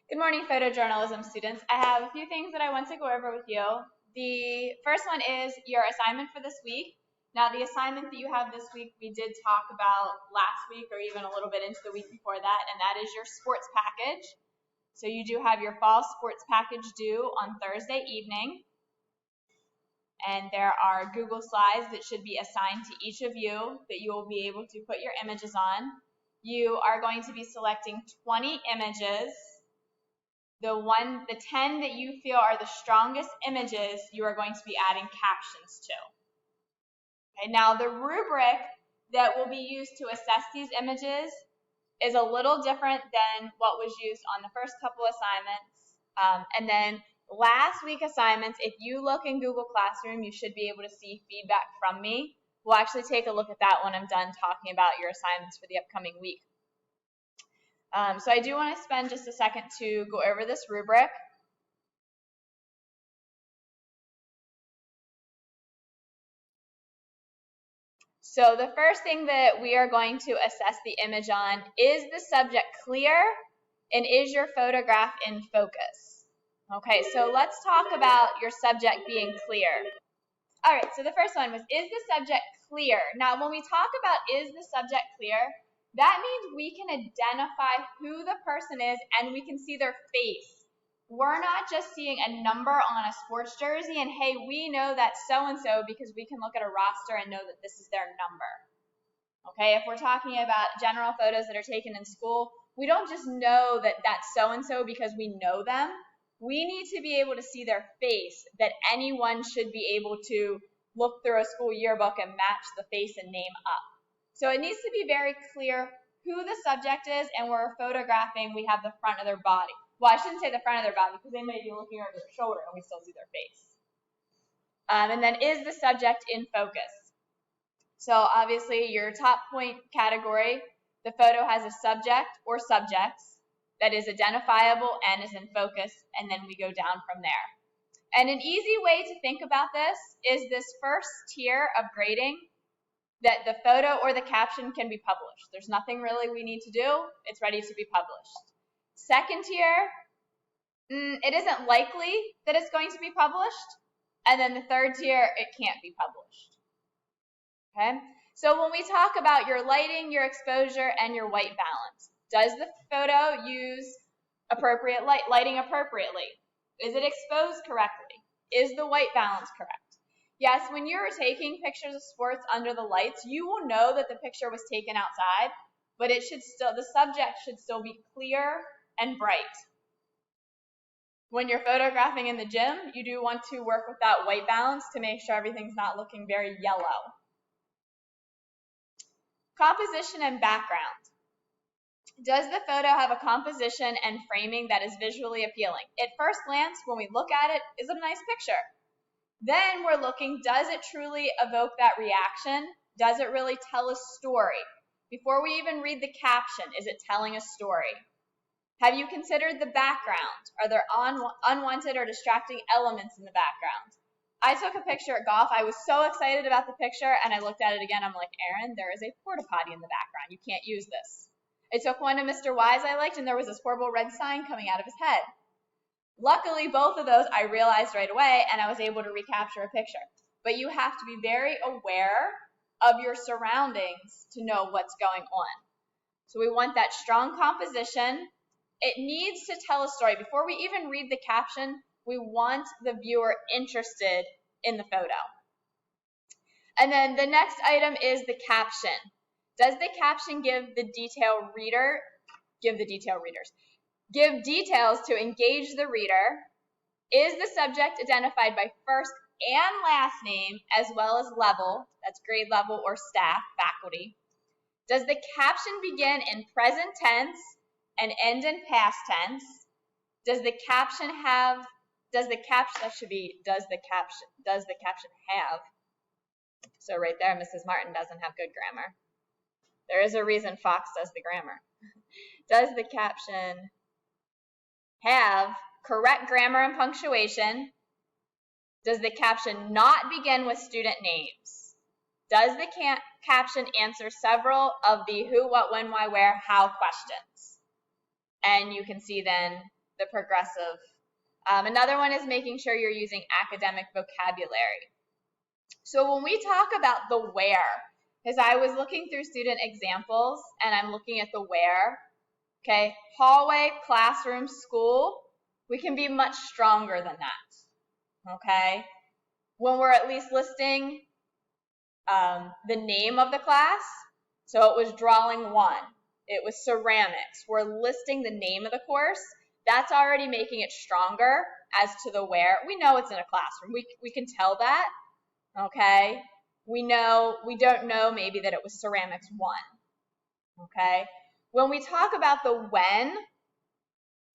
Good morning, photojournalism students. I have a few things that I want to go over with you. The first one is your assignment for this week. Now, the assignment that you have this week, we did talk about last week or even a little bit into the week before that, and that is your sports package. So you do have your fall sports package due on Thursday evening. And there are Google Slides that should be assigned to each of you that you will be able to put your images on. You are going to be selecting 20 images. The 10 that you feel are the strongest images, you are going to be adding captions to. Okay, now the rubric that will be used to assess these images is a little different than what was used on the first couple assignments. And then last week assignments, if you look in Google Classroom, you should be able to see feedback from me. We'll actually take a look at that when I'm done talking about your assignments for the upcoming week. So I do want to spend just a second to go over this rubric. So the first thing that we are going to assess the image on, is the subject clear and is your photograph in focus? Okay, so let's talk about your subject being clear. All right, so the first one was, is the subject clear? Now, when we talk about is the subject clear, that means we can identify who the person is and we can see their face. We're not just seeing a number on a sports jersey and, hey, we know that's so-and-so because we can look at a roster and know that this is their number. Okay, if we're talking about general photos that are taken in school, we don't just know that that's so-and-so because we know them. We need to be able to see their face, that anyone should be able to look through a school yearbook and match the face and name up. So it needs to be very clear who the subject is, and when we're photographing, we have the front of their body. Well, I shouldn't say the front of their body because they may be looking over their shoulder and we still see their face. And then is the subject in focus? So obviously your top point category, the photo has a subject or subjects that is identifiable and is in focus, and then we go down from there. And an easy way to think about this is this first tier of grading, that the photo or the caption can be published. There's nothing really we need to do. It's ready to be published. Second tier, it isn't likely that it's going to be published. And then the third tier, it can't be published. Okay? So when we talk about your lighting, your exposure, and your white balance, does the photo use appropriate lighting appropriately? Is it exposed correctly? Is the white balance correct? Yes, when you're taking pictures of sports under the lights, you will know that the picture was taken outside, but the subject should still be clear and bright. When you're photographing in the gym, you do want to work with that white balance to make sure everything's not looking very yellow. Composition and background. Does the photo have a composition and framing that is visually appealing? At first glance, when we look at it, is it a nice picture? Then we're looking, does it truly evoke that reaction? Does it really tell a story? Before we even read the caption, is it telling a story? Have you considered the background? Are there unwanted or distracting elements in the background? I took a picture at golf. I was so excited about the picture, and I looked at it again. I'm like, Aaron, there is a porta potty in the background. You can't use this. I took one of Mr. Wise I liked, and there was this horrible red sign coming out of his head. Luckily, both of those I realized right away, and I was able to recapture a picture. But you have to be very aware of your surroundings to know what's going on. So we want that strong composition. It needs to tell a story. Before we even read the caption, we want the viewer interested in the photo. And then the next item is the caption. Does the caption give details to engage the reader? Is the subject identified by first and last name as well as level, that's grade level or staff, faculty? Does the caption begin in present tense and end in past tense? Does the caption have, does the caption have? So right there, Mrs. Martin doesn't have good grammar. There is a reason Fox does the grammar. Does the caption have correct grammar and punctuation? Does the caption not begin with student names? Does the caption answer several of the who, what, when, why, where, how questions? And you can see then the progressive. Another one is making sure you're using academic vocabulary. So when we talk about the where, because I was looking through student examples and I'm looking at the where, okay, hallway, classroom, school, we can be much stronger than that, okay? When we're at least listing the name of the class, so it was drawing 1, it was ceramics, we're listing the name of the course, that's already making it stronger as to the where. We know it's in a classroom, we can tell that, okay? We don't know maybe that it was ceramics 1, okay? When we talk about the when,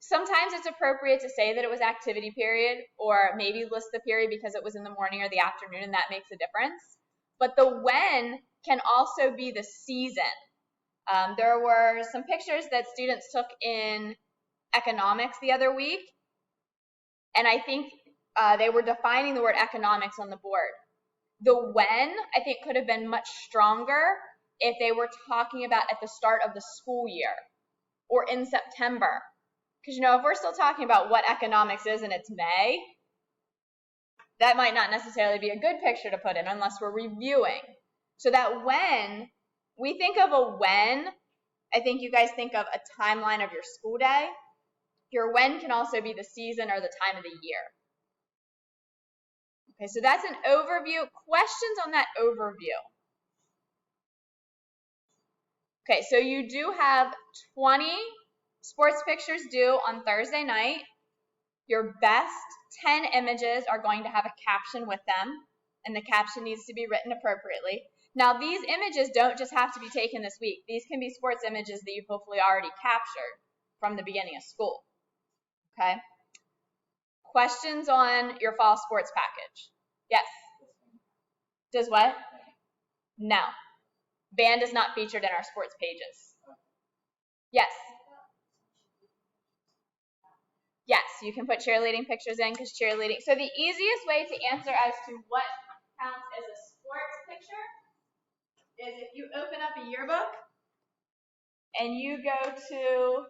sometimes it's appropriate to say that it was activity period, or maybe list the period because it was in the morning or the afternoon, and that makes a difference. But the when can also be the season. There were some pictures that students took in economics the other week, and I think they were defining the word economics on the board. The when, I think, could have been much stronger if they were talking about at the start of the school year or in September. Because, if we're still talking about what economics is and it's May, that might not necessarily be a good picture to put in unless we're reviewing. So that when, we think of a when, I think you guys think of a timeline of your school day. Your when can also be the season or the time of the year. Okay, so that's an overview. Questions on that overview? Okay, so you do have 20 sports pictures due on Thursday night. Your best 10 images are going to have a caption with them, and the caption needs to be written appropriately. Now, these images don't just have to be taken this week. These can be sports images that you've hopefully already captured from the beginning of school. Okay? Questions on your fall sports package? Yes? Does what? No. Band is not featured in our sports pages. Yes? Yes, you can put cheerleading pictures in because cheerleading. So the easiest way to answer as to what counts as a sports picture is if you open up a yearbook and you go to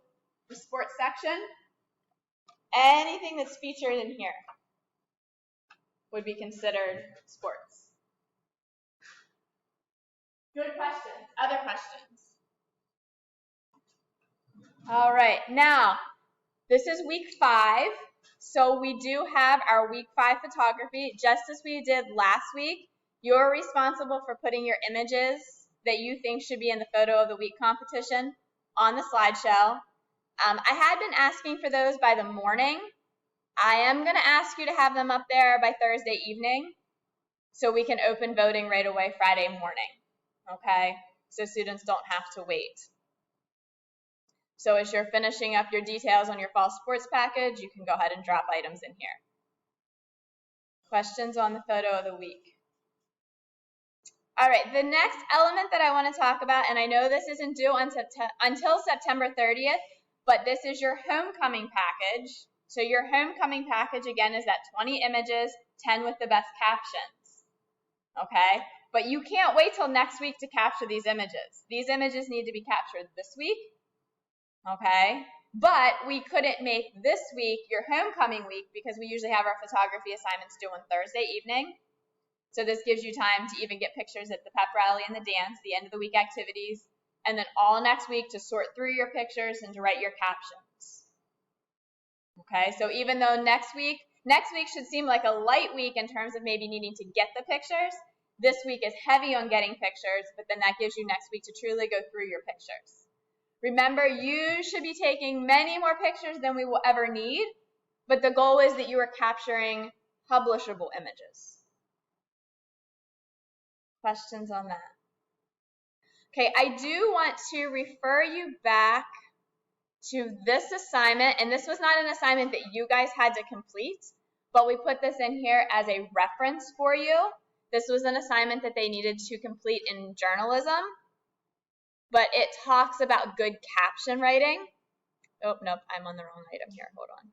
the sports section, anything that's featured in here would be considered sports. Good questions. Other questions? All right. Now, this is week 5. So we do have our week 5 photography. Just as we did last week, you're responsible for putting your images that you think should be in the photo of the week competition on the slideshow. I had been asking for those by the morning. I am going to ask you to have them up there by Thursday evening so we can open voting right away Friday morning, okay? So students don't have to wait. So as you're finishing up your details on your fall sports package, you can go ahead and drop items in here. Questions on the photo of the week? All right, the next element that I want to talk about, and I know this isn't due until September 30th, but this is your homecoming package. So your homecoming package, again, is that 20 images, 10 with the best captions, okay? But you can't wait till next week to capture these images. These images need to be captured this week, okay? But we couldn't make this week your homecoming week because we usually have our photography assignments due on Thursday evening. So this gives you time to even get pictures at the pep rally and the dance, the end of the week activities, and then all next week to sort through your pictures and to write your captions. Okay, so even though next week should seem like a light week in terms of maybe needing to get the pictures, this week is heavy on getting pictures, but then that gives you next week to truly go through your pictures. Remember, you should be taking many more pictures than we will ever need, but the goal is that you are capturing publishable images. Questions on that? Okay, I do want to refer you back to this assignment, and this was not an assignment that you guys had to complete, but we put this in here as a reference for you. This was an assignment that they needed to complete in journalism, but it talks about good caption writing. Oh, nope, I'm on the wrong item here. Hold on.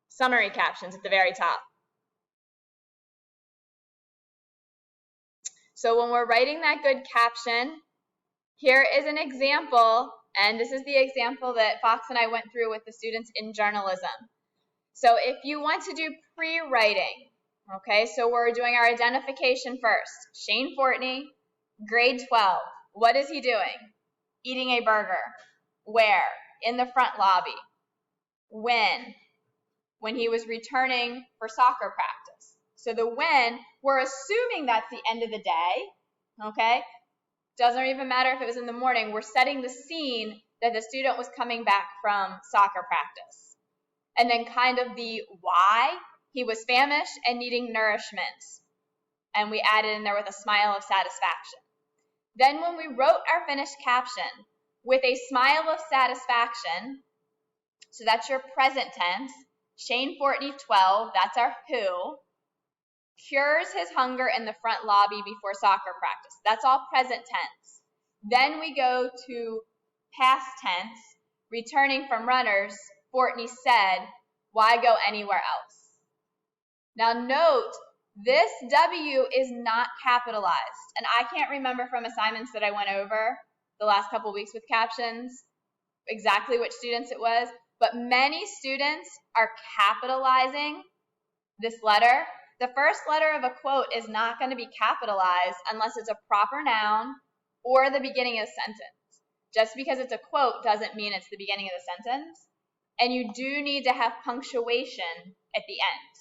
Summary captions at the very top. So when we're writing that good caption, here is an example, and this is the example that Fox and I went through with the students in journalism. So if you want to do pre-writing, okay, so we're doing our identification first. Shane Fortney, grade 12. What is he doing? Eating a burger. Where? In the front lobby. When? When he was returning for soccer practice. So the when, we're assuming that's the end of the day, okay? Doesn't even matter if it was in the morning. We're setting the scene that the student was coming back from soccer practice. And then kind of the why, he was famished and needing nourishment. And we added in there with a smile of satisfaction. Then when we wrote our finished caption with a smile of satisfaction, so that's your present tense, Shane Fortney 12, that's our who, cures his hunger in the front lobby before soccer practice. That's all present tense. Then we go to past tense, returning from runners, Fortney said, why go anywhere else? Now note, this W is not capitalized. And I can't remember from assignments that I went over the last couple weeks with captions exactly which students it was, but many students are capitalizing this letter. The first letter of a quote is not going to be capitalized unless it's a proper noun or the beginning of a sentence. Just because it's a quote doesn't mean it's the beginning of the sentence. And you do need to have punctuation at the end.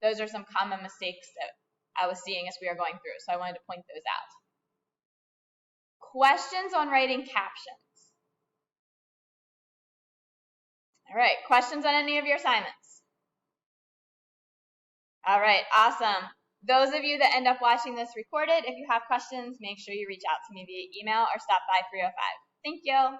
Those are some common mistakes that I was seeing as we were going through, so I wanted to point those out. Questions on writing captions? All right, questions on any of your assignments? All right, awesome. Those of you that end up watching this recorded, if you have questions, make sure you reach out to me via email or stop by 305. Thank you.